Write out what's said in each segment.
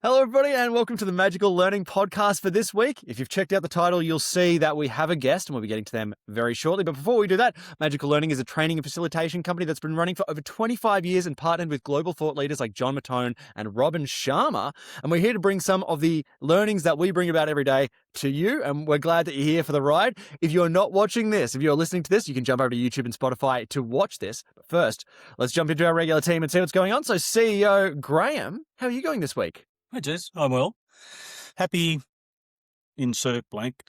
Hello, everybody, and welcome to the Magical Learning Podcast for this week. If you've checked out the title, you'll see that we have a guest, and we'll be getting to them very shortly. But before we do that, Magical Learning is a training and facilitation company that's been running for over 25 years and partnered with global thought leaders like John Mattone and Robin Sharma. And we're here to bring some of the learnings that we bring about every day to you, and we're glad that you're here for the ride. If you're not watching this, if you're listening to this, you can jump over to YouTube and Spotify to watch this. But first, let's jump into our regular team and see what's going on. So CEO Graham, how are you going this week? Hi, Jez. I'm well. Happy insert blank,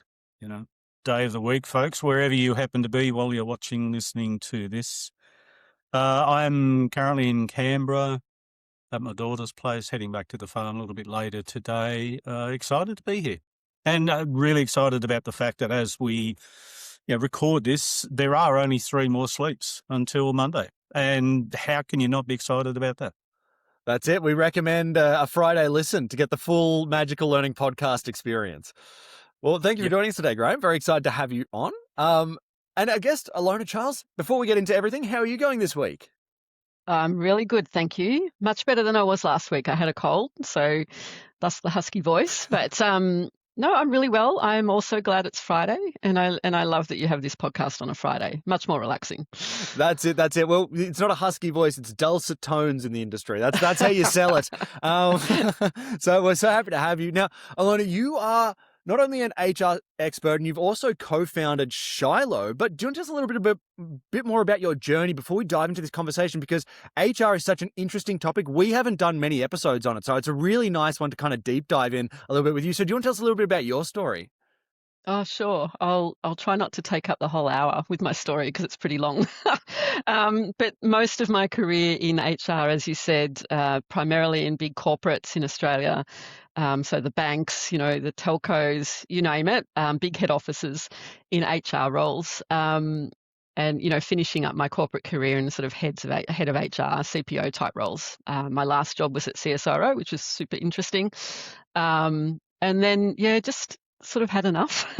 day of the week, folks, wherever you happen to be while you're watching, listening to this. I'm currently in Canberra at my daughter's place, heading back to the farm a little bit later today. Excited to be here. And really excited about the fact that as we record this, there are only 3 more sleeps until Monday. And how can you not be excited about that? That's it. We recommend a Friday listen to get the full Magical Learning Podcast experience. Well, thank you for joining us today, Graham. Very excited to have you on. And our guest, Ilona Charles, before we get into everything, how are you going this week? I'm really good, thank you. Much better than I was last week. I had a cold, so thus the husky voice. But no, I'm really well. I'm also glad it's Friday, and I love that you have this podcast on a Friday. Much more relaxing. That's it. Well, it's not a husky voice; it's dulcet tones in the industry. That's how you sell it. So we're so happy to have you now, Ilona. You are not only an HR expert, and you've also co-founded Shiloh. But do you want to tell us a little bit more about your journey before we dive into this conversation? Because HR is such an interesting topic. We haven't done many episodes on it, so it's a really nice one to kind of deep dive in a little bit with you. So do you want to tell us a little bit about your story? Oh, sure. I'll try not to take up the whole hour with my story because it's pretty long. But most of my career in HR, as you said, primarily in big corporates in Australia. So the banks, the telcos, you name it, big head offices in HR roles. And, finishing up my corporate career in sort of head of HR, CPO type roles. My last job was at CSIRO, which was super interesting. And then, just sort of had enough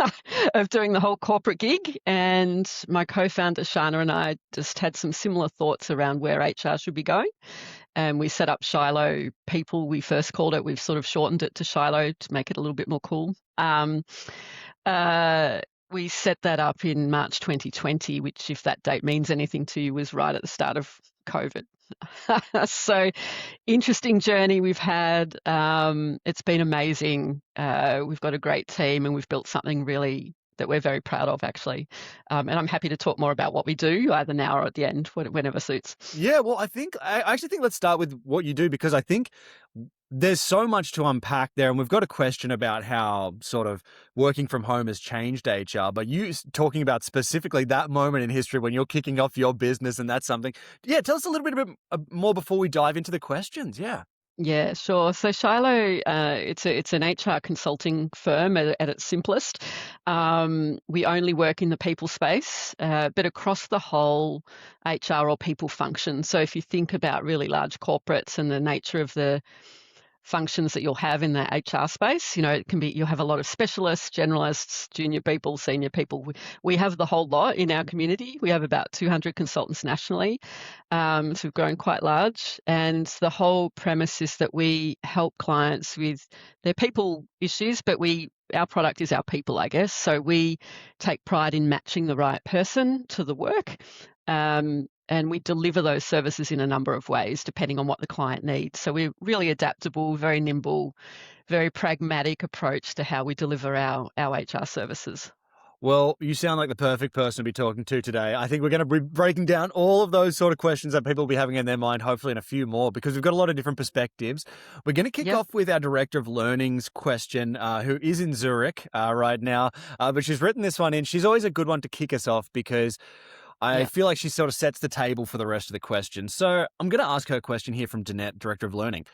of doing the whole corporate gig, and my co-founder Shana and I just had some similar thoughts around where HR should be going, and we set up Shiloh People. We first called it. We've sort of shortened it to Shiloh to make it a little bit more cool. We set that up in March 2020, which, if that date means anything to you, was right at the start of COVID. So interesting journey we've had. It's been amazing. We've got a great team, and we've built something really that we're very proud of, actually. And I'm happy to talk more about what we do either now or at the end, whenever suits. Yeah, well, I actually think let's start with what you do, because I think there's so much to unpack there, and we've got a question about how sort of working from home has changed HR, but you talking about specifically that moment in history when you're kicking off your business, and that's something. Yeah, tell us a little bit more before we dive into the questions. Yeah. Yeah, sure. So Shiloh, it's an HR consulting firm at its simplest. We only work in the people space, but across the whole HR or people function. So if you think about really large corporates and the nature of the functions that you'll have in that HR space, it can be, you'll have a lot of specialists, generalists, junior people, senior people. We have the whole lot in our community. We have about 200 consultants nationally. So we've grown quite large. And the whole premise is that we help clients with their people issues, but our product is our people, I guess. So we take pride in matching the right person to the work. And we deliver those services in a number of ways, depending on what the client needs. So we're really adaptable, very nimble, very pragmatic approach to how we deliver our HR services. Well, you sound like the perfect person to be talking to today. I think we're going to be breaking down all of those sort of questions that people will be having in their mind, hopefully, and a few more, because we've got a lot of different perspectives. We're going to kick off with our Director of Learning's question, who is in Zurich right now, but she's written this one in. She's always a good one to kick us off, because I feel like she sort of sets the table for the rest of the questions. So I'm going to ask her a question here from Danette, Director of Learning.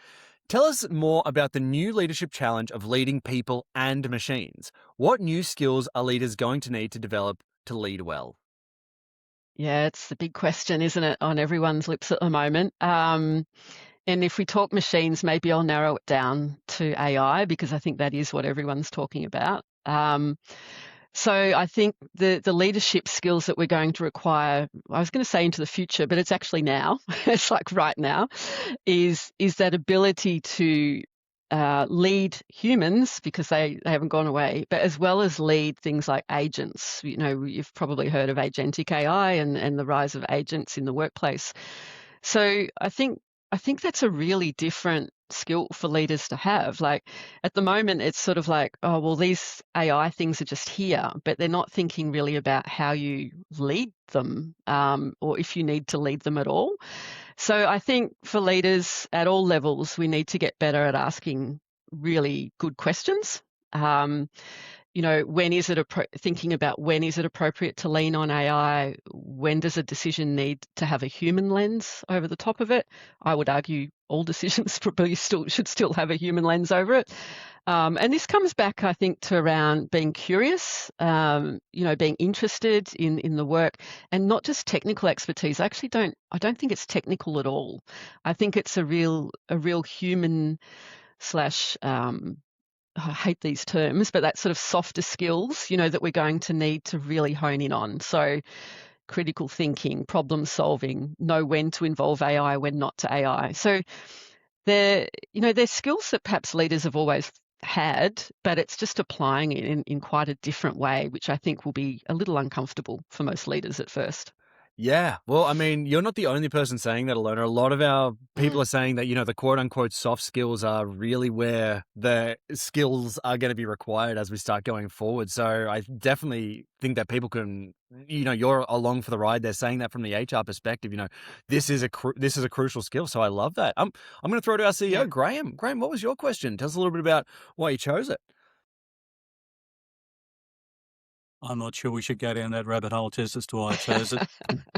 Tell us more about the new leadership challenge of leading people and machines. What new skills are leaders going to need to develop to lead well? Yeah, it's the big question, isn't it, on everyone's lips at the moment. And if we talk machines, maybe I'll narrow it down to AI, because I think that is what everyone's talking about. So I think the leadership skills that we're going to require, I was going to say into the future, but it's actually now, it's like right now, is that ability to lead humans because they haven't gone away, but as well as lead things like agents. You know, you've probably heard of agentic AI and the rise of agents in the workplace. So I think that's a really different skill for leaders to have. Like at the moment, it's sort of like, oh, well, these AI things are just here, but they're not thinking really about how you lead them, or if you need to lead them at all. So I think for leaders at all levels, we need to get better at asking really good questions. You know, thinking about when is it appropriate to lean on AI? When does a decision need to have a human lens over the top of it? I would argue all decisions probably should still have a human lens over it. And this comes back, I think, to around being curious, you know, being interested in the work, and not just technical expertise. I don't think it's technical at all. I think it's a real human slash I hate these terms, but that sort of softer skills, you know, that we're going to need to really hone in on. So critical thinking, problem solving, know when to involve AI, when not to AI. So they're skills that perhaps leaders have always had, but it's just applying it in quite a different way, which I think will be a little uncomfortable for most leaders at first. Yeah. Well, I mean, you're not the only person saying that, Ilona. A lot of our people are saying that, you know, the quote unquote soft skills are really where the skills are going to be required as we start going forward. So I definitely think that people can, you know, you're along for the ride. They're saying that from the HR perspective, you know, this is a crucial skill. So I love that. I'm going to throw it to our CEO, Yeah. Graham. Graham, what was your question? Tell us a little bit about why you chose it. I'm not sure we should go down that rabbit hole just as to why I chose it.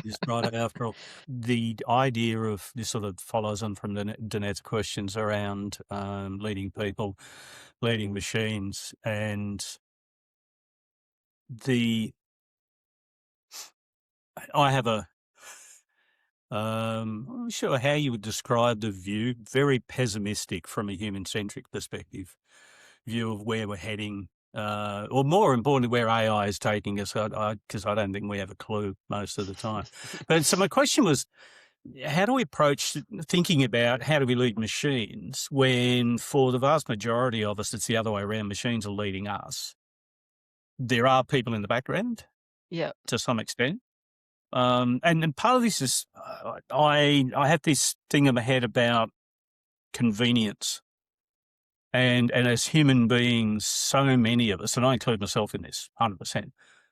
Just right after all. The idea of this sort of follows on from Danette's questions around leading people, leading machines, and I have I'm not sure how you would describe the view, very pessimistic from a human-centric perspective, view of where we're heading. Or more importantly, where AI is taking us, because I don't think we have a clue most of the time. But so my question was, how do we approach thinking about how do we lead machines when for the vast majority of us, it's the other way around, machines are leading us. There are people in the background Yeah. to some extent. And part of this is, I have this thing in my head about convenience. And as human beings, so many of us, and I include myself in this 100%,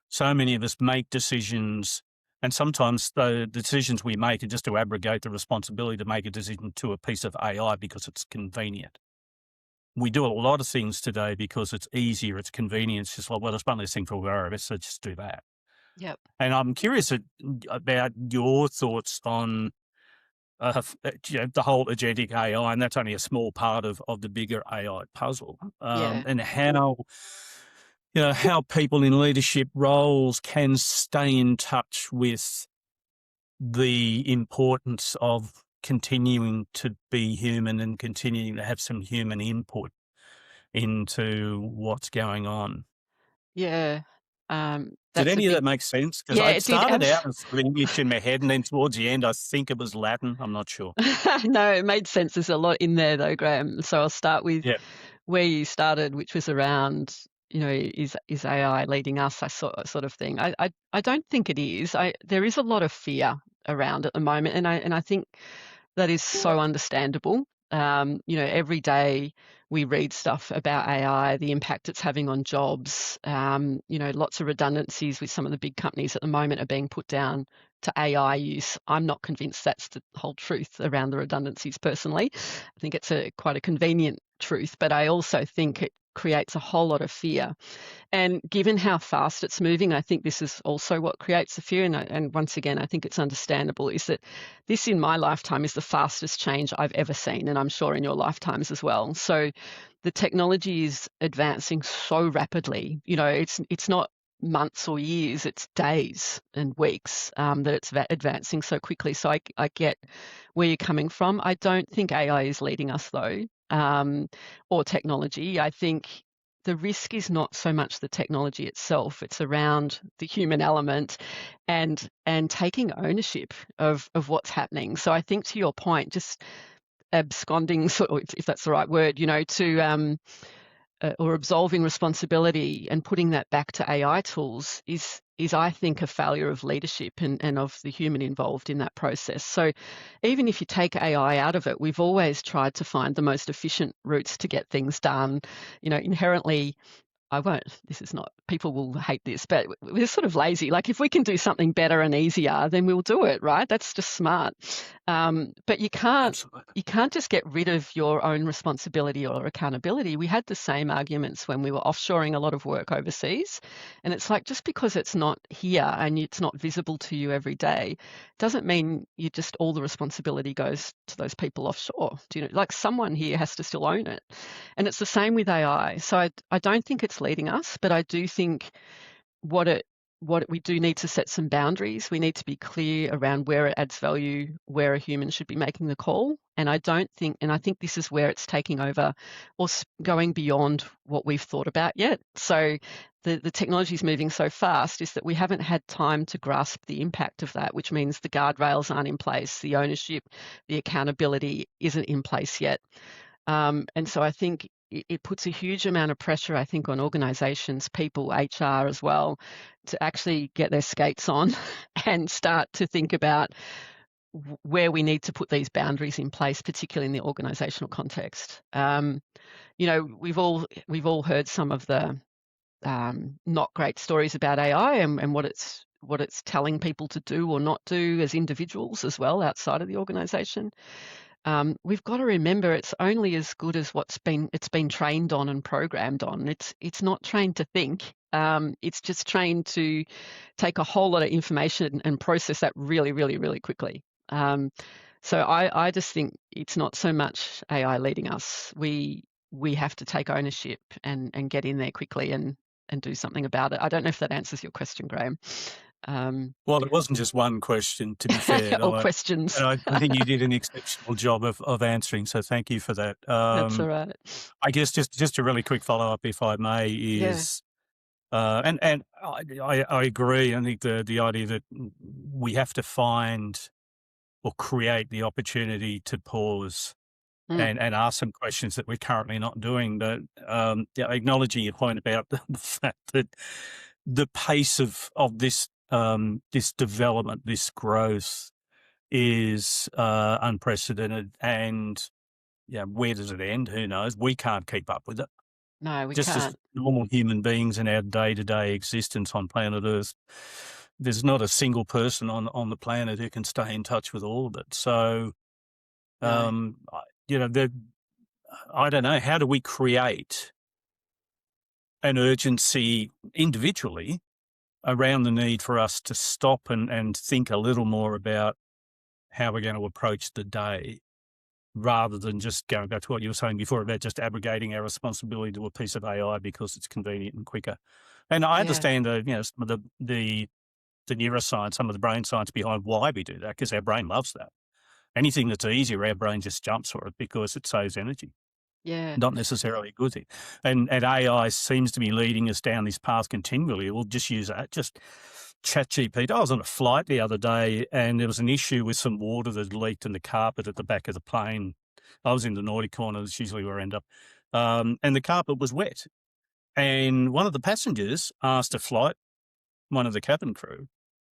so many of us make decisions, and sometimes the decisions we make are just to abrogate the responsibility to make a decision to a piece of AI because it's convenient. We do a lot of things today because it's easier, it's convenient. It's just like, well, it's one less thing for wherever, so just do that. Yep. And I'm curious about your thoughts on the whole agentic AI, and that's only a small part of the bigger AI puzzle, Yeah. and how people in leadership roles can stay in touch with the importance of continuing to be human and continuing to have some human input into what's going on. Yeah. Did That's a any of big. that make sense? Because Yeah, I it did. started out with English in my head, and then towards the end, I think it was Latin. I'm not sure. No, it made sense. There's a lot in there though, Graham. So I'll start with Yeah. where you started, which was around, you know, is AI leading us, that sort of thing. I don't think it is. There is a lot of fear around at the moment, and I think that is so understandable. You know, every day we read stuff about AI, the impact it's having on jobs. You know, lots of redundancies with some of the big companies at the moment are being put down to AI use. I'm not convinced that's the whole truth around the redundancies personally. I think it's quite a convenient truth, but I also think it creates a whole lot of fear. And given how fast it's moving, I think this is also what creates the fear. And once again, I think it's understandable, is that this in my lifetime is the fastest change I've ever seen, and I'm sure in your lifetimes as well. So the technology is advancing so rapidly. You know, it's not months or years, it's days and weeks that it's advancing so quickly. So I get where you're coming from. I don't think AI is leading us though, or technology. I think the risk is not so much the technology itself, it's around the human element and taking ownership of what's happening. So I think, to your point, just absconding, sort of, if that's the right word, to or absolving responsibility and putting that back to AI tools is I think a failure of leadership and of the human involved in that process. So even if you take AI out of it, we've always tried to find the most efficient routes to get things done. Inherently, I won't, this is not, people will hate this, but we're sort of lazy. Like if we can do something better and easier, then we'll do it, right? That's just smart. But you can't just get rid of your own responsibility or accountability. We had the same arguments when we were offshoring a lot of work overseas. And it's like, just because it's not here and it's not visible to you every day, doesn't mean all the responsibility goes to those people offshore. Like someone here has to still own it. And it's the same with AI. So I don't think it's leading us, but I do think what we do need to set some boundaries. We need to be clear around where it adds value, where a human should be making the call. And I think this is where it's taking over or going beyond what we've thought about yet. So the technology is moving so fast is that we haven't had time to grasp the impact of that, which means the guardrails aren't in place, the ownership, the accountability isn't in place yet. And so I think it puts a huge amount of pressure, I think, on organisations, people, HR as well, to actually get their skates on and start to think about where we need to put these boundaries in place, particularly in the organisational context. We've all heard some of the not great stories about AI and what it's telling people to do or not do as individuals as well outside of the organisation. We've got to remember it's only as good as it's been trained on and programmed on. It's not trained to think. It's just trained to take a whole lot of information and process that really, really, really quickly. So I just think it's not so much AI leading us. We have to take ownership and get in there quickly and do something about it. I don't know if that answers your question, Graham. Well, it wasn't just one question, to be fair. Or questions. And I think you did an exceptional job of answering, so thank you for that. That's all right. I guess just a really quick follow-up, if I may, is, and I agree. I think the idea that we have to find or create the opportunity to pause and ask some questions that we're currently not doing. But acknowledging your point about the fact that the pace of this development, this growth is unprecedented, and where does it end? Who knows? We can't keep up with it. No, we just can't. As normal human beings in our day-to-day existence on planet Earth, there's not a single person on the planet who can stay in touch with all of it. So, No. I don't know, how do we create an urgency individually around the need for us to stop and think a little more about how we're going to approach the day, rather than just going back to what you were saying before about just abrogating our responsibility to a piece of AI because it's convenient and quicker. And I understand some of the neuroscience, some of the brain science behind why we do that, because our brain loves that. Anything that's easier, our brain just jumps for it because it saves energy. Yeah. Not necessarily a good thing. And AI seems to be leading us down this path continually. We'll just use that, just ChatGPT. I was on a flight the other day and there was an issue with some water that leaked in the carpet at the back of the plane. I was in the naughty corner, that's usually where I end up. And the carpet was wet. And one of the passengers asked one of the cabin crew,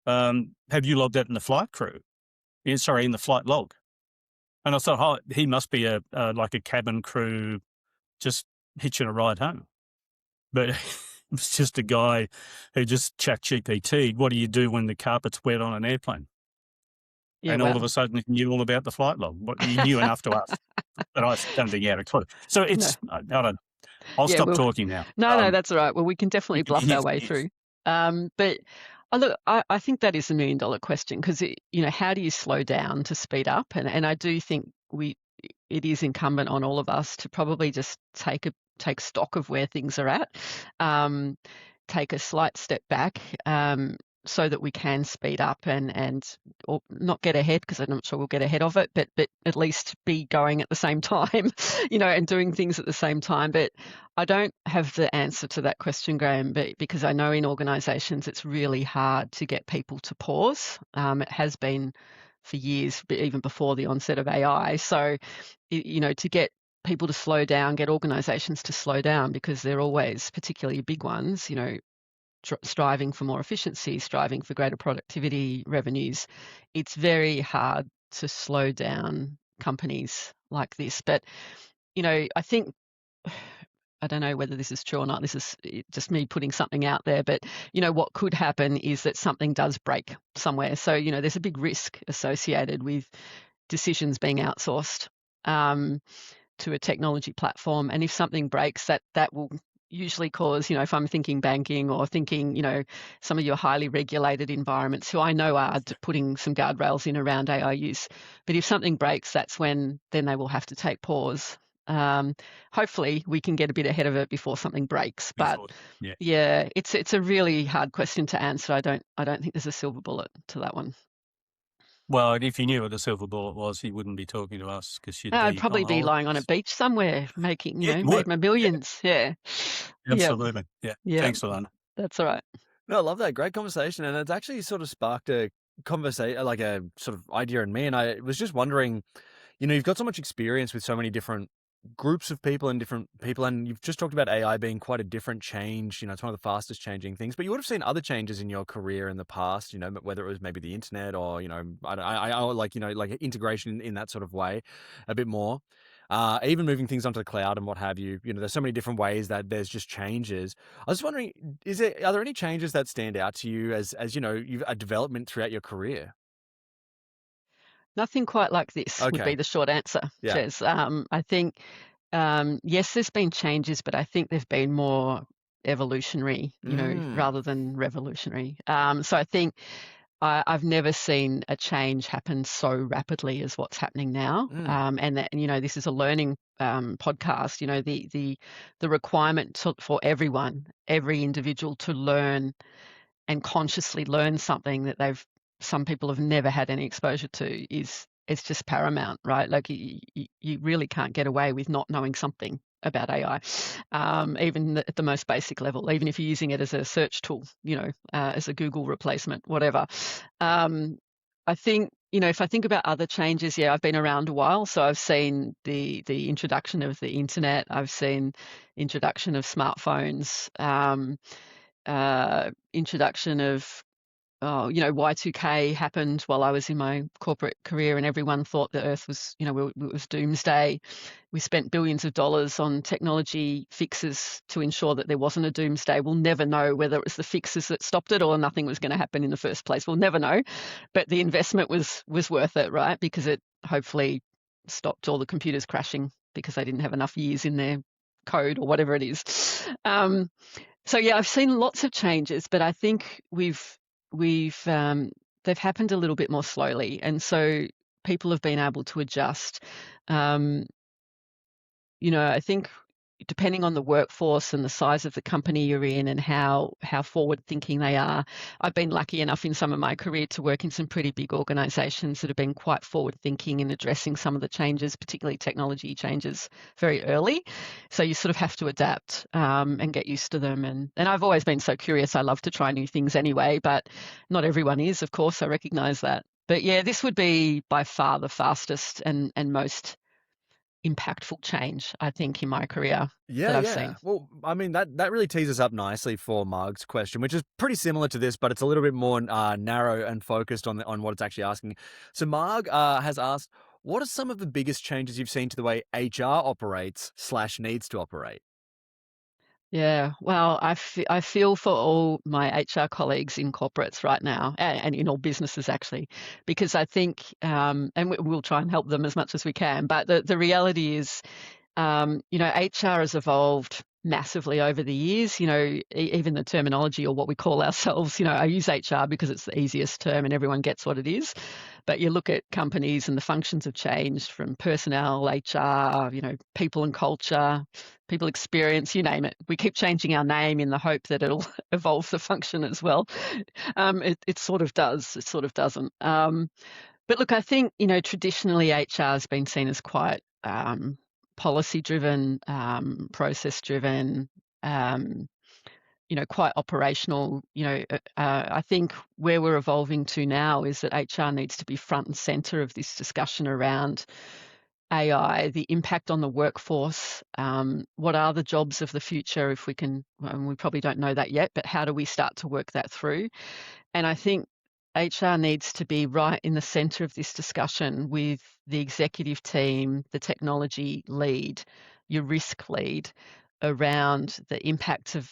have you logged that in the flight crew? In the flight log. And I thought, he must be like a cabin crew just hitching a ride home. But it was just a guy who just ChatGPT'd, what do you do when the carpet's wet on an airplane? And all of a sudden he knew all about the flight log. He knew enough to ask. But I don't think he had a clue. So it's, I don't know. I'll stop talking now. No, that's all right. Well, we can definitely bluff our way through. But look, I think that is $1 million question, because how do you slow down to speed up? And I do think it is incumbent on all of us to probably just take stock of where things are at, take a slight step back, so that we can speed up and or not get ahead, because I'm not sure we'll get ahead of it, but at least be going at the same time, and doing things at the same time. But I don't have the answer to that question, Graham, because I know in organisations it's really hard to get people to pause. It has been for years, even before the onset of AI. So, to get people to slow down, get organizations to slow down, because they're always, particularly big ones, striving for more efficiency, striving for greater productivity, revenues. It's very hard to slow down companies like this. But, I think, I don't know whether this is true or not. This is just me putting something out there. But, what could happen is that something does break somewhere. So, there's a big risk associated with decisions being outsourced to a technology platform. And if something breaks, that will usually cause, if I'm thinking banking or thinking, some of your highly regulated environments, who I know are putting some guardrails in around AI use. But if something breaks, that's when then they will have to take pause. Hopefully we can get a bit ahead of it before something breaks. But yeah, it's a really hard question to answer. I don't think there's a silver bullet to that one. Well, if you knew what the silver bullet was, he wouldn't be talking to us, because you'd I'd probably be lying on a beach somewhere, making, made my millions. Yeah. Absolutely. Yeah. Thanks, Ilona. That's all right. No, I love that. Great conversation. And it's actually sort of sparked a conversation, like a sort of idea in me. And I was just wondering, you've got so much experience with so many different groups of people and different people, and you've just talked about AI being quite a different change. It's one of the fastest changing things, but you would have seen other changes in your career in the past, whether it was maybe the internet or, I like integration in that sort of way a bit more. Even moving things onto the cloud and what have you. There's so many different ways that there's just changes. I was wondering, are there any changes that stand out to you as you've a development throughout your career? Nothing quite like this would Okay. be the short answer, Yeah. Jez. I think, yes, there's been changes, but I think they've been more evolutionary, rather than revolutionary. So I think I've never seen a change happen so rapidly as what's happening now. And that, this is a learning podcast. The requirement for everyone, every individual, to learn and consciously learn something that some people have never had any exposure to it's just paramount, right? Like you really can't get away with not knowing something about AI, even at the most basic level, even if you're using it as a search tool, as a Google replacement, whatever. I think, if I think about other changes, I've been around a while, so I've seen the introduction of the internet, I've seen introduction of smartphones, introduction of Y2K happened while I was in my corporate career, and everyone thought the Earth was, it was doomsday. We spent billions of dollars on technology fixes to ensure that there wasn't a doomsday. We'll never know whether it was the fixes that stopped it or nothing was going to happen in the first place. We'll never know, but the investment was worth it, right? Because it hopefully stopped all the computers crashing because they didn't have enough years in their code or whatever it is. So I've seen lots of changes, but I think they've happened a little bit more slowly, and so people have been able to adjust. I think depending on the workforce and the size of the company you're in and how forward thinking they are. I've been lucky enough in some of my career to work in some pretty big organizations that have been quite forward thinking in addressing some of the changes, particularly technology changes, very early. So you sort of have to adapt and get used to them. And I've always been so curious. I love to try new things anyway, but not everyone is, of course. I recognize that. But this would be by far the fastest and most impactful change, I think, in my career that I've seen. Well, I mean, that really tees us up nicely for Marg's question, which is pretty similar to this, but it's a little bit more narrow and focused on what it's actually asking. So Marg has asked, what are some of the biggest changes you've seen to the way HR operates / needs to operate? Yeah, well, I feel for all my HR colleagues in corporates right now, and in all businesses actually, because I think, and we'll try and help them as much as we can. But the reality is, HR has evolved massively over the years. Even the terminology, or what we call ourselves. I use HR because it's the easiest term and everyone gets what it is. But you look at companies and the functions have changed from personnel, HR, people and culture, people experience, you name it. We keep changing our name in the hope that it'll evolve the function as well. It sort of does. It sort of doesn't. But look, I think, traditionally HR has been seen as quite policy-driven, process-driven, quite operational. I think where we're evolving to now is that HR needs to be front and center of this discussion around AI, the impact on the workforce. What are the jobs of the future if we can, and we probably don't know that yet, but how do we start to work that through? And I think HR needs to be right in the center of this discussion with the executive team, the technology lead, your risk lead, around the impact of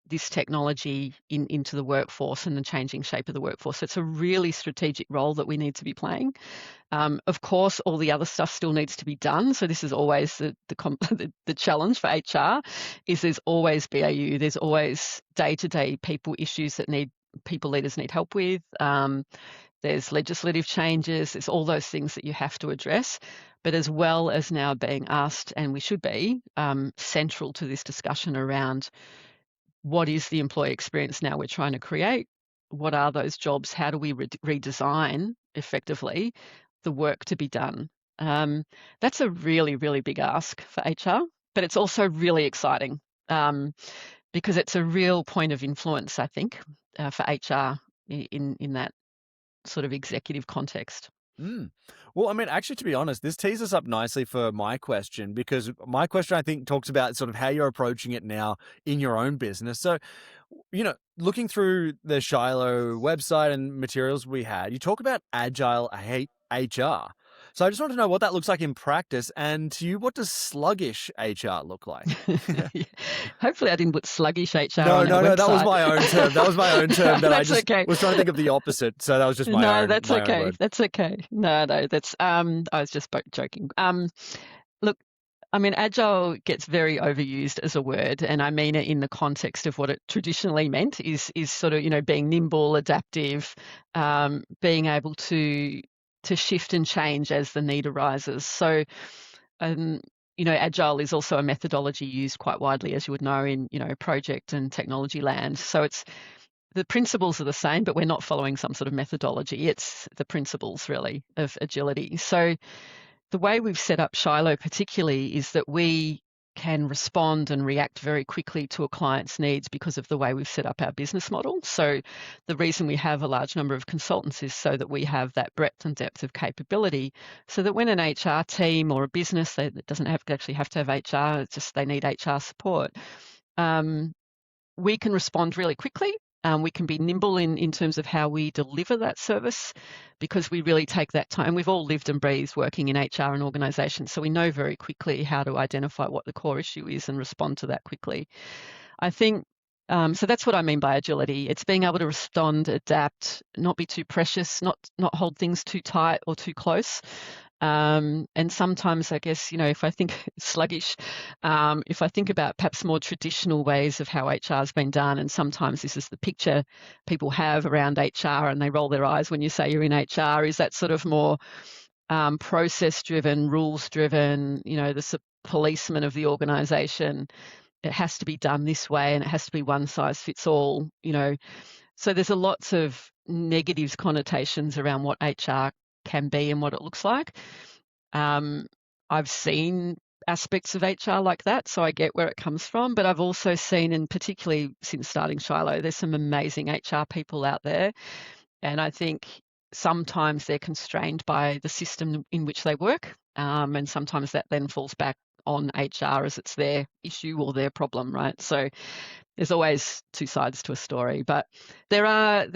this technology into the workforce and the changing shape of the workforce. So it's a really strategic role that we need to be playing. Of course, all the other stuff still needs to be done. So this is always the challenge for HR. Is there's always BAU. There's always day-to-day people issues that people leaders need help with. There's legislative changes. There's all those things that you have to address. But as well as now being asked, and we should be, central to this discussion around what is the employee experience now we're trying to create? What are those jobs? How do we redesign effectively the work to be done? That's a really, really big ask for HR, but it's also really exciting because it's a real point of influence, I think, for HR in that sort of executive context. Well, I mean, actually, to be honest, this tees us up nicely for my question, because my question, I think, talks about sort of how you're approaching it now in your own business. So, looking through the Shiloh website and materials we had, you talk about agile HR. So I just want to know what that looks like in practice, and to you, what does sluggish HR look like? Hopefully I didn't put sluggish HR No, on our website. that was my own term. That was my own term. That I just okay. was trying to think of the opposite. So that was just my own. That's okay. Own word. That's okay. No, that's I was just joking. Look, I mean, agile gets very overused as a word, and I mean it in the context of what it traditionally meant is sort of, being nimble, adaptive, being able to shift and change as the need arises. So, agile is also a methodology used quite widely, as you would know, in, project and technology land. So the principles are the same, but we're not following some sort of methodology. It's the principles, really, of agility. So the way we've set up Shilo particularly is that we can respond and react very quickly to a client's needs because of the way we've set up our business model. So the reason we have a large number of consultants is so that we have that breadth and depth of capability, so that when an HR team or a business that doesn't actually have to have HR, it's just they need HR support, we can respond really quickly. We can be nimble in terms of how we deliver that service, because we really take that time. We've all lived and breathed working in HR and organisations, so we know very quickly how to identify what the core issue is and respond to that quickly. I think, so that's what I mean by agility. It's being able to respond, adapt, not be too precious, not hold things too tight or too close. And sometimes, I guess, if I think sluggish, if I think about perhaps more traditional ways of how HR has been done, and sometimes this is the picture people have around HR and they roll their eyes when you say you're in HR, is that sort of more process-driven, rules-driven, the policeman of the organisation. It has to be done this way and it has to be one size fits all, So there's a lots of negative connotations around what HR can be and what it looks like. I've seen aspects of HR like that, so I get where it comes from, but I've also seen, and particularly since starting Shilo, there's some amazing HR people out there, and I think sometimes they're constrained by the system in which they work, and sometimes that then falls back on HR as it's their issue or their problem, right? So there's always two sides to a story, but there are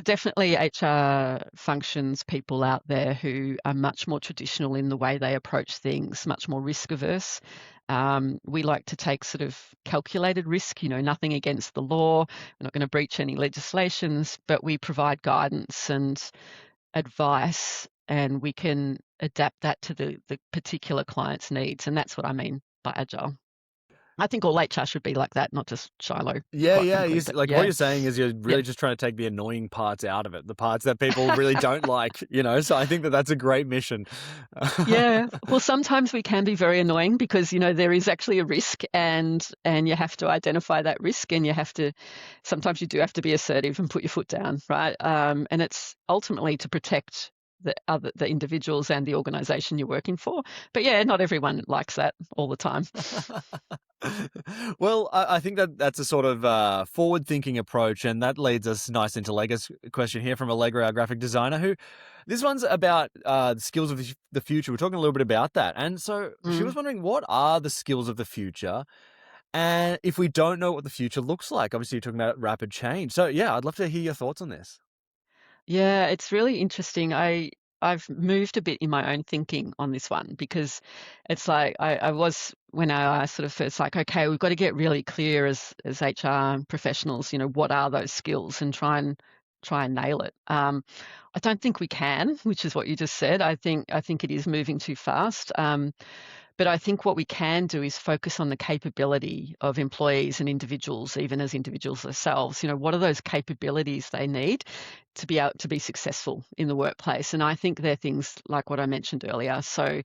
definitely HR functions people out there who are much more traditional in the way they approach things, much more risk averse. We like to take sort of calculated risk, nothing against the law. We're not going to breach any legislations, but we provide guidance and advice, and we can adapt that to the particular client's needs. And that's what I mean by agile. I think all HR should be like that, not just Shilo. Yeah. What you're saying is you're really just trying to take the annoying parts out of it, the parts that people really don't like, So I think that's a great mission. Yeah. Well, sometimes we can be very annoying because, there is actually a risk and you have to identify that risk, and sometimes you do have to be assertive and put your foot down, right? And it's ultimately to protect the individuals and the organization you're working for. But yeah, not everyone likes that all the time. Well, I think that's a sort of forward-thinking approach, and that leads us nice into Allegra's question here from Allegra, our graphic designer, who this one's about the skills of the future. We're talking a little bit about that. And so she was wondering, what are the skills of the future? And if we don't know what the future looks like, obviously you're talking about rapid change. So yeah, I'd love to hear your thoughts on this. Yeah, it's really interesting. I've moved a bit in my own thinking on this one because it's like I was when I sort of first like, okay, we've got to get really clear as HR professionals, what are those skills and try and nail it. I don't think we can, which is what you just said. I think it is moving too fast. But I think what we can do is focus on the capability of employees and individuals, even as individuals themselves. What are those capabilities they need to be able to be successful in the workplace? And I think they're things like what I mentioned earlier. So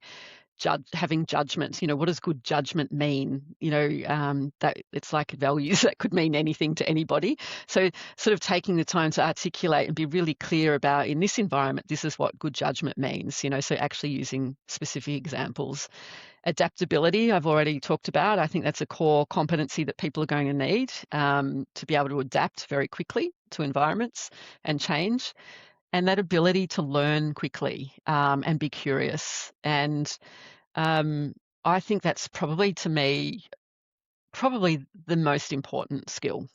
having judgment, what does good judgment mean? That it's like values that could mean anything to anybody. So sort of taking the time to articulate and be really clear about, in this environment, this is what good judgment means, so actually using specific examples. Adaptability, I've already talked about. I think that's a core competency that people are going to need to be able to adapt very quickly to environments and change. And that ability to learn quickly and be curious. And I think that's probably, to me, probably the most important skill.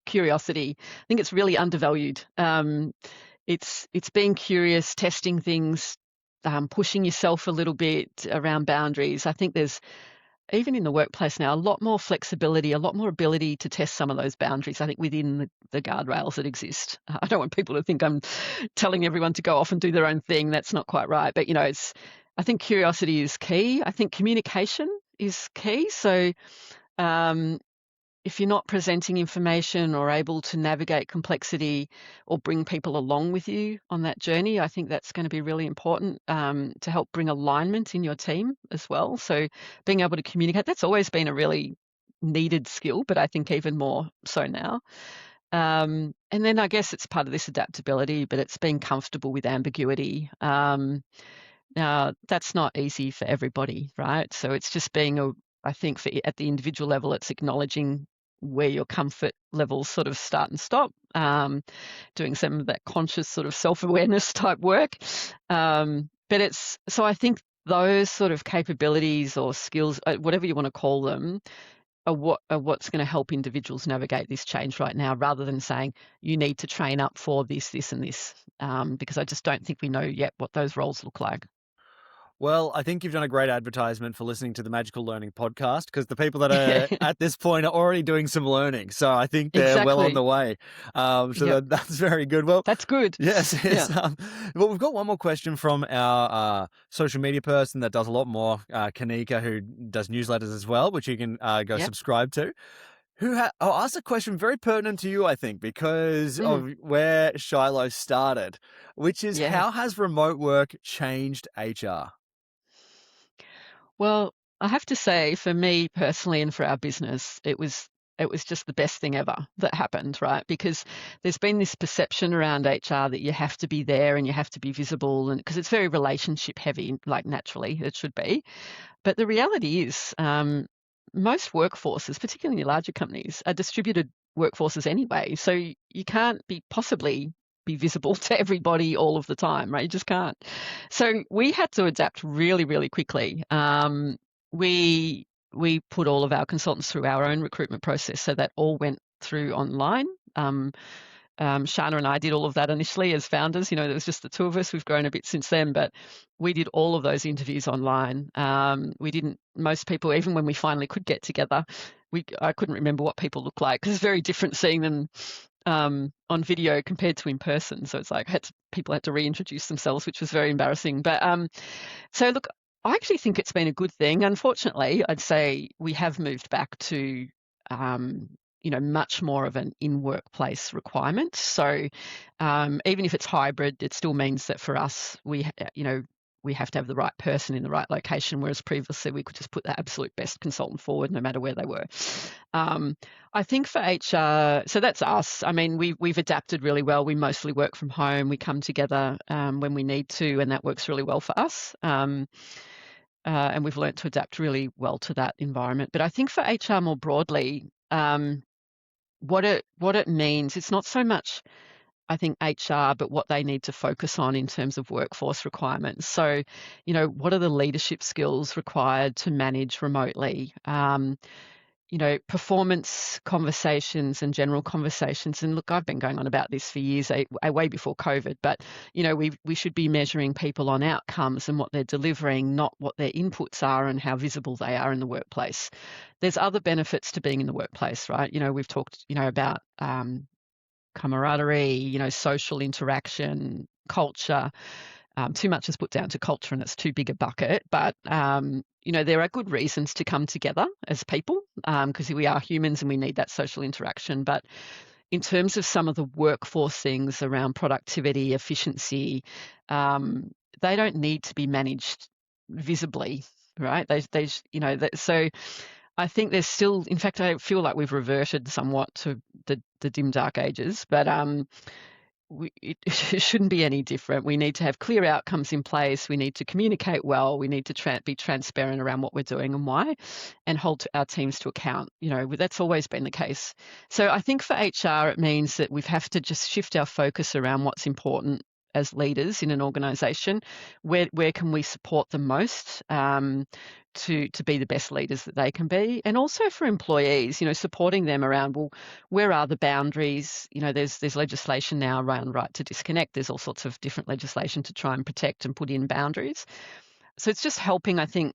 Curiosity. I think it's really undervalued. It's being curious, testing things, pushing yourself a little bit around boundaries. I think there's, even in the workplace now, a lot more flexibility, a lot more ability to test some of those boundaries, I think, within the guardrails that exist. I don't want people to think I'm telling everyone to go off and do their own thing. That's not quite right. But, I think curiosity is key. I think communication is key. So if you're not presenting information or able to navigate complexity or bring people along with you on that journey, I think that's going to be really important to help bring alignment in your team as well. So being able to communicate, that's always been a really needed skill, but I think even more so now. And then I guess it's part of this adaptability, but it's being comfortable with ambiguity. Now, that's not easy for everybody, right? So it's just I think at the individual level, it's acknowledging where your comfort levels sort of start and stop, doing some of that conscious sort of self-awareness type work. So I think those sort of capabilities or skills, whatever you want to call them, are what's going to help individuals navigate this change right now, rather than saying you need to train up for this, this, and this, because I just don't think we know yet what those roles look like. Well, I think you've done a great advertisement for listening to the Magical Learning podcast, because the people that are at this point are already doing some learning. So I think they're well on the way. That's very good. Well, that's good. Yes. Well, we've got one more question from our social media person that does a lot more, Kanika, who does newsletters as well, which you can go subscribe to. I'll ask a question very pertinent to you, I think, because of where Shiloh started, which is how has remote work changed HR? Well, I have to say, for me personally and for our business, it was just the best thing ever that happened, right? Because there's been this perception around HR that you have to be there and you have to be visible, and because it's very relationship heavy, like naturally it should be. But the reality is, most workforces, particularly in larger companies, are distributed workforces anyway. So you can't possibly be visible to everybody all of the time, right? You just can't. So we had to adapt really, really quickly. We put all of our consultants through our own recruitment process, so that all went through online. Shana and I did all of that initially as founders. There was just the two of us. We've grown a bit since then, but we did all of those interviews online. Most people, even when we finally could get together, I couldn't remember what people look like, because it's very different seeing them on video compared to in person. So it's like people had to reintroduce themselves, which was very embarrassing. But so look, I actually think it's been a good thing. Unfortunately, I'd say we have moved back to much more of an in-workplace requirement. So even if it's hybrid, it still means that for us, we we have to have the right person in the right location, whereas previously we could just put the absolute best consultant forward no matter where they were. I think for HR, so that's us. I mean, we've adapted really well. We mostly work from home. We come together when we need to, and that works really well for us. And we've learnt to adapt really well to that environment. But I think for HR more broadly, what it means, it's not so much, I think, HR, but what they need to focus on in terms of workforce requirements. So, what are the leadership skills required to manage remotely? Performance conversations and general conversations. And look, I've been going on about this for years, way before COVID, but, we should be measuring people on outcomes and what they're delivering, not what their inputs are and how visible they are in the workplace. There's other benefits to being in the workplace, right? We've talked, about camaraderie, social interaction, culture. Too much is put down to culture and it's too big a bucket, but there are good reasons to come together as people because we are humans and we need that social interaction. But in terms of some of the workforce things around productivity, efficiency, they don't need to be managed visibly, right? So I think there's still, in fact, I feel like we've reverted somewhat to the dim dark ages, but it shouldn't be any different. We need to have clear outcomes in place. We need to communicate well. We need to be transparent around what we're doing and why, and hold our teams to account. That's always been the case. So I think for HR, it means that we have to just shift our focus around what's important as leaders in an organisation. Where can we support them most to be the best leaders that they can be, and also for employees, supporting them around, well, where are the boundaries? There's legislation now around right to disconnect. There's all sorts of different legislation to try and protect and put in boundaries. So it's just helping, I think,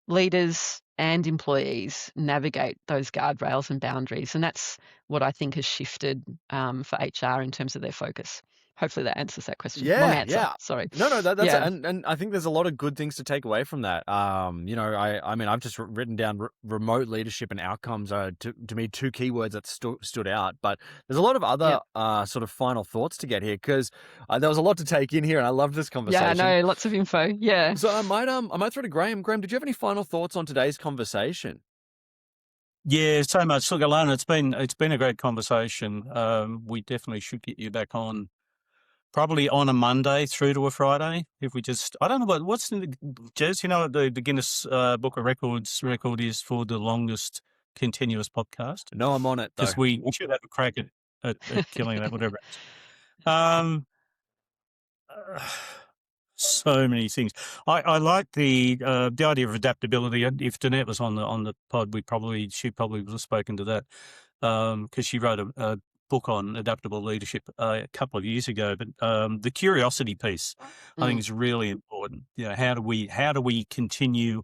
leaders and employees navigate those guardrails and boundaries, and that's what I think has shifted for HR in terms of their focus. Hopefully that answers that question. Yeah, Long answer. yeah. Sorry. No, that's Yeah. and I think there's a lot of good things to take away from that. I mean, I've just written down remote leadership and outcomes are to me two keywords that stood out. But there's a lot of other sort of final thoughts to get here because there was a lot to take in here, and I loved this conversation. Yeah, I know, lots of info. Yeah. So I might throw to Graham. Graham, did you have any final thoughts on today's conversation? Yeah, so much. Look, Ilona, it's been a great conversation. We definitely should get you back on. Probably on a Monday through to a Friday. If we just, I don't know what's in the, Jez, what the Guinness Book of Records record is for the longest continuous podcast? No, I'm on it though. Because we should have a crack at killing that, whatever. So many things. I like the idea of adaptability. If Danette was on the pod, she probably would have spoken to that because she wrote a book on adaptable leadership a couple of years ago. But the curiosity piece, I think, is really important. How do we continue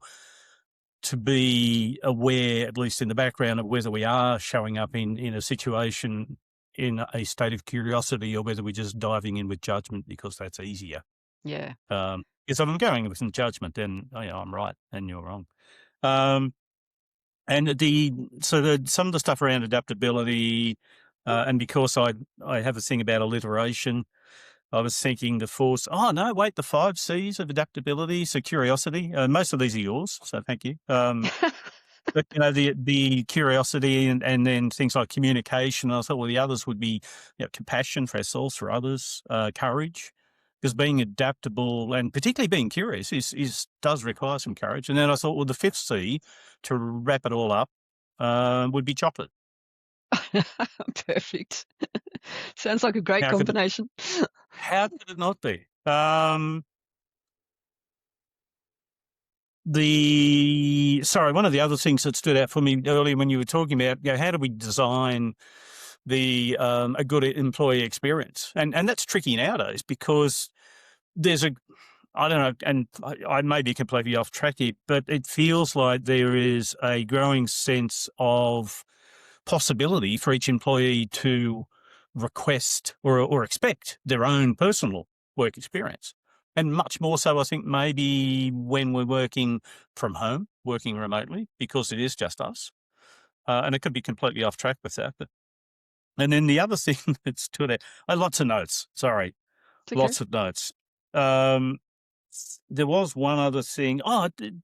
to be aware, at least in the background, of whether we are showing up in a situation in a state of curiosity or whether we're just diving in with judgment because that's easier. Yeah. If I'm going with some judgment, then I'm right and you're wrong. And some of the stuff around adaptability, and because I have a thing about alliteration, I was thinking the 5 C's of adaptability. So curiosity. Most of these are yours, so thank you. But the curiosity and then things like communication. I thought, well, the others would be compassion for ourselves, for others, courage. Because being adaptable and particularly being curious does require some courage. And then I thought, well, the 5th C, to wrap it all up, would be chocolate. Perfect. Sounds like a great combination. How could it not be? One of the other things that stood out for me earlier when you were talking about, how do we design a good employee experience? And that's tricky nowadays because there's I don't know, and I may be completely off track here, but it feels like there is a growing sense of possibility for each employee to request or expect their own personal work experience. And much more so, I think, maybe when we're working from home, working remotely, because it is just us. And it could be completely off track with that. And then the other thing that stood out, lots of notes, sorry, lots of notes. there was one other thing.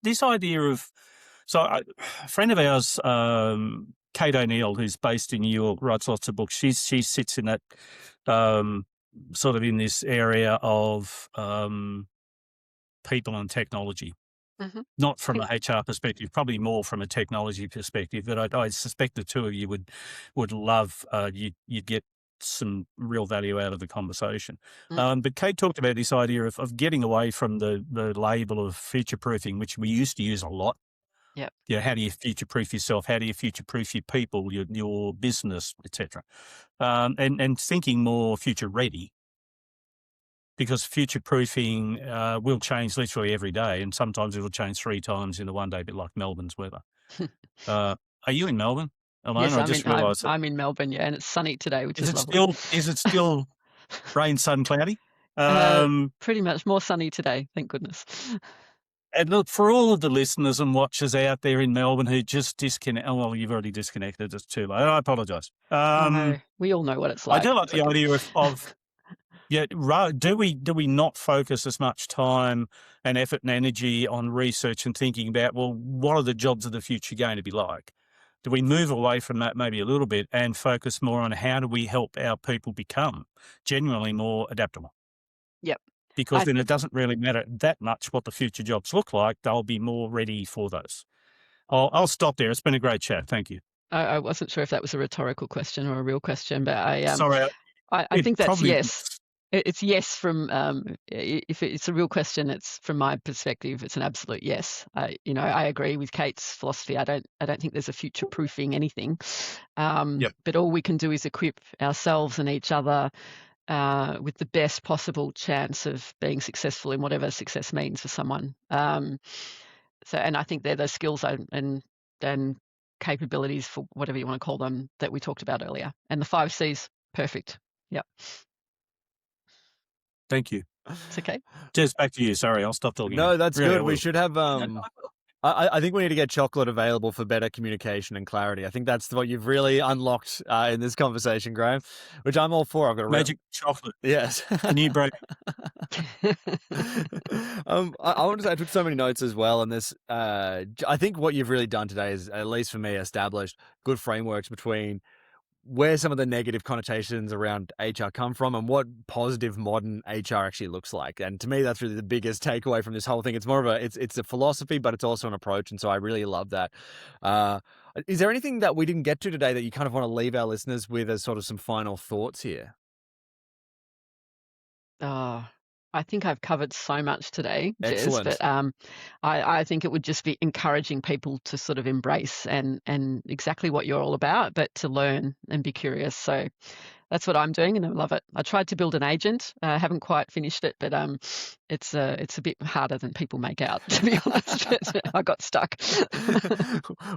This idea of a friend of ours, Kate O'Neill, who's based in New York, writes lots of books. She sits in that sort of in this area of people and technology. Mm-hmm. Not from a HR perspective, probably more from a technology perspective. But I suspect the two of you would love. You'd get some real value out of the conversation. But Kate talked about this idea of getting away from the label of future proofing, which we used to use a lot. Yep. Yeah. How do you future proof yourself? How do you future proof your people, your business, etc. And thinking more future ready. Because future proofing will change literally every day, and sometimes it will change 3 times in a one day, a bit like Melbourne's weather. Are you in Melbourne, Ilona? Yes, I just realised I'm in Melbourne, yeah, and it's sunny today, which is lovely. Is it still rain, sun, cloudy? Pretty much more sunny today, thank goodness. And look, for all of the listeners and watchers out there in Melbourne who just disconnect, well, you've already disconnected. It's too late. I apologise. No, we all know what it's like. I do like the idea of yeah, do we not focus as much time and effort and energy on research and thinking about, well, what are the jobs of the future going to be like? Do we move away from that maybe a little bit and focus more on how do we help our people become genuinely more adaptable? Yep. Because then it doesn't really matter that much what the future jobs look like. They'll be more ready for those. I'll stop there. It's been a great chat. Thank you. I wasn't sure if that was a rhetorical question or a real question, but Sorry. I think that's yes. It's yes from if it's a real question, it's from my perspective, it's an absolute yes. I agree with Kate's philosophy. I don't think there's a future proofing anything. But all we can do is equip ourselves and each other with the best possible chance of being successful in whatever success means for someone. And I think they're the skills and capabilities, for whatever you want to call them, that we talked about earlier. And the 5 C's, perfect. Yep. Thank you. It's okay. Jez, back to you. Sorry, I'll stop talking. No, that's good. We should have I think we need to get chocolate available for better communication and clarity. I think that's what you've really unlocked in this conversation, Graham, which I'm all for. I've got a magic chocolate. Yes. A new break. I want to say I took so many notes as well, and this I think what you've really done today is, at least for me, established good frameworks between where some of the negative connotations around HR come from and what positive modern HR actually looks like. And to me, that's really the biggest takeaway from this whole thing. It's more of it's a philosophy, but it's also an approach. And so I really love that. Is there anything that we didn't get to today that you kind of want to leave our listeners with as sort of some final thoughts here? I think I've covered so much today, Jez, Excellent. but I think it would just be encouraging people to sort of embrace and exactly what you're all about, but to learn and be curious. So that's what I'm doing, and I love it. I tried to build an agent. I haven't quite finished it, but it's a bit harder than people make out, to be honest. I got stuck.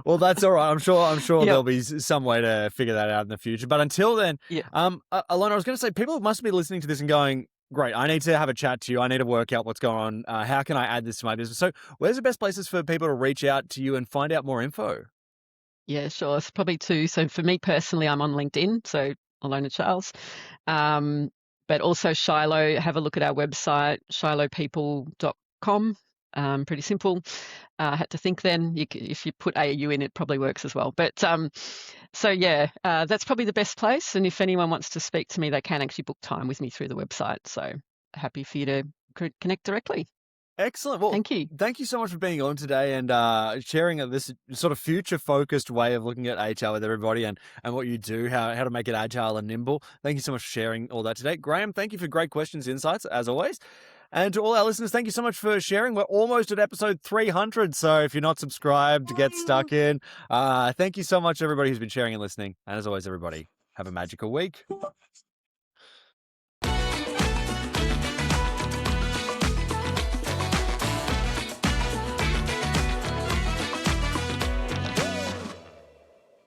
Well, that's all right. I'm sure there'll be some way to figure that out in the future. But until then, Ilona, I was going to say, people must be listening to this and going, great, I need to have a chat to you. I need to work out what's going on. How can I add this to my business? So where's the best places for people to reach out to you and find out more info? Yeah, sure. It's probably 2. So for me personally, I'm on LinkedIn, so Ilona Charles. But also Shiloh, have a look at our website, shilohpeople.com. Pretty simple. I had to think then. If you put AU in, it probably works as well. But that's probably the best place. And if anyone wants to speak to me, they can actually book time with me through the website. So happy for you to connect directly. Excellent. Well, thank you so much for being on today and sharing this sort of future-focused way of looking at HR with everybody and what you do, how to make it agile and nimble. Thank you so much for sharing all that today. Graham, thank you for great questions, insights, as always. And to all our listeners, thank you so much for sharing. We're almost at episode 300, so if you're not subscribed, get stuck in. Thank you so much, everybody who's been sharing and listening. And as always, everybody, have a magical week.